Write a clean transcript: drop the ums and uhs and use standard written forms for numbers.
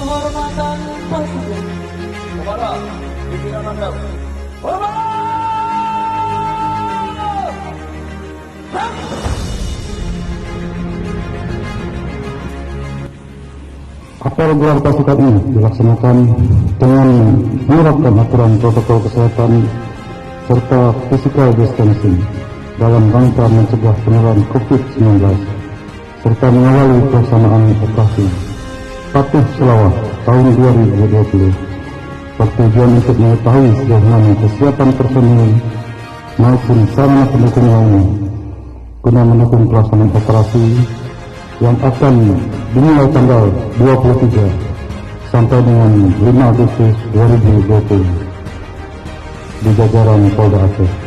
penghormatan presiden kepada pimpinan Anda. Apel gelar pasukan ini dilaksanakan dengan menerapkan aturan protokol kesehatan serta physical distancing dalam rangka mencegah penularan COVID-19 serta mengawali pelaksanaan operasi Patuh Selawat tahun 2020 bertujuan untuk mengetahui sejauh mana kesiapan personil maupun sarana pendukung lainnya guna mendukung pelaksanaan operasi yang akan dimulai tanggal 23 sampai dengan 5 Agustus 2020 di jajaran Polda Aceh.